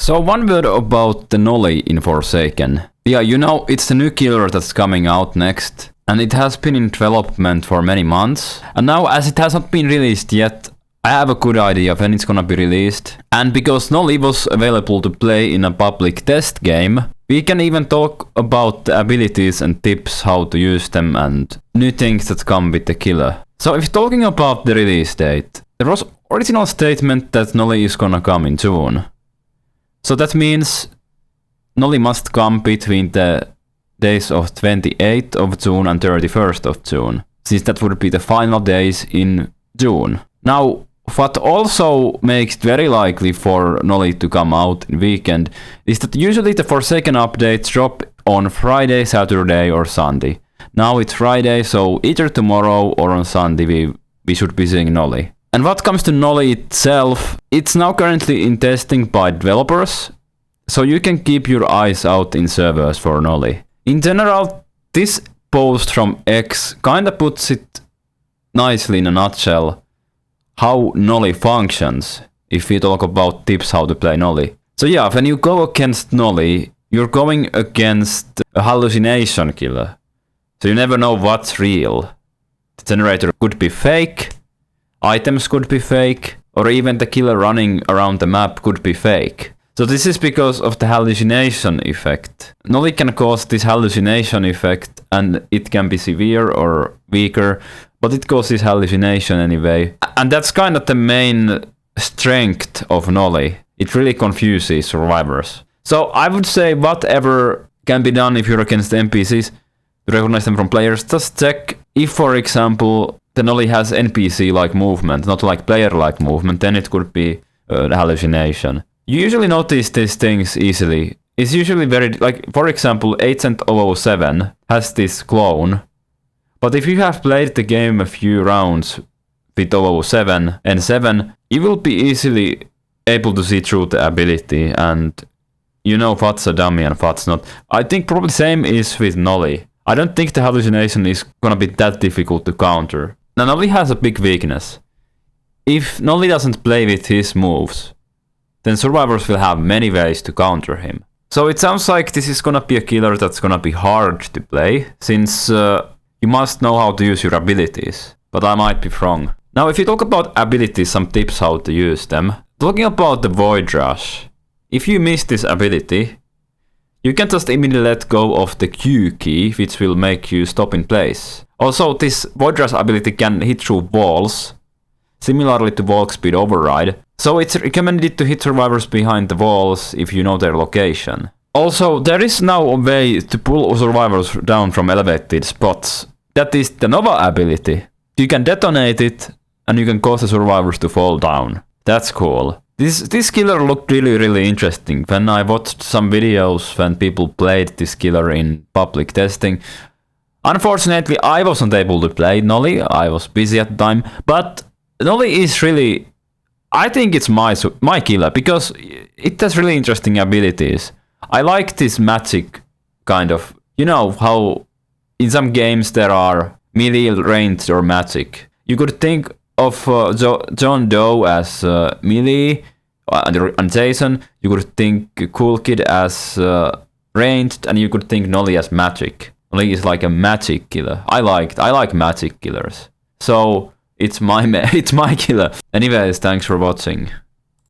So one word about the Noli in Forsaken. Yeah, you know, it's the new killer that's coming out next, and it has been in development for many months. And now, as it has not been released yet, I have a good idea of when it's gonna be released. And because Noli was available to play in a public test game, we can even talk about the abilities and tips how to use them and new things that come with the killer. So if talking about the release date, there was original statement that Noli is gonna come in June. So that means Noli must come between the days of 28th of June and 31st of June, since that would be the final days in June. Now, what also makes it very likely for Noli to come out in weekend is that usually the Forsaken updates drop on Friday, Saturday or Sunday. Now it's Friday, so either tomorrow or on Sunday we should be seeing Noli. And what comes to Noli itself, it's now currently in testing by developers, so you can keep your eyes out in servers for Noli. In general, this post from X kinda puts it nicely in a nutshell how Noli functions, if we talk about tips how to play Noli. So yeah, when you go against Noli, you're going against a hallucination killer. So you never know what's real. The generator could be fake, items could be fake, or even the killer running around the map could be fake. So this is because of the hallucination effect. Noli can cause this hallucination effect, and it can be severe or weaker, but it causes hallucination anyway. And that's kind of the main strength of Noli. It really confuses survivors. So I would say whatever can be done if you're against NPCs to recognize them from players, just check if, for example, the Noli has NPC-like movement, not like player-like movement, then it could be a hallucination. You usually notice these things easily. It's usually very, like, for example, Agent 007 has this clone, but if you have played the game a few rounds with 007 and 7, you will be easily able to see through the ability and you know what's a dummy and what's not. I think probably same is with Noli. I don't think the hallucination is gonna be that difficult to counter. Now Noli has a big weakness. If Noli doesn't play with his moves, then survivors will have many ways to counter him. So it sounds like this is gonna be a killer that's gonna be hard to play, since you must know how to use your abilities. But I might be wrong. Now if you talk about abilities, some tips how to use them. Talking about the Void Rush. If you miss this ability, you can just immediately let go of the Q key, which will make you stop in place. Also, this Void Rush ability can hit through walls, similarly to Walk Speed Override. So it's recommended to hit survivors behind the walls if you know their location. Also, there is now a way to pull survivors down from elevated spots. That is the Nova ability. You can detonate it and you can cause the survivors to fall down. That's cool. This killer looked really interesting. When I watched some videos when people played this killer in public testing. Unfortunately, I wasn't able to play Noli. I was busy at the time. But Noli is really, I think it's my killer because it has really interesting abilities. I like this magic kind of, you know how in some games there are melee, ranged or magic. You could think of John Doe as melee and Jason. You could think Cool Kid as ranged, and you could think Noli as magic. Noli is like a magic killer. I like magic killers. So it's my killer. Anyways, thanks for watching.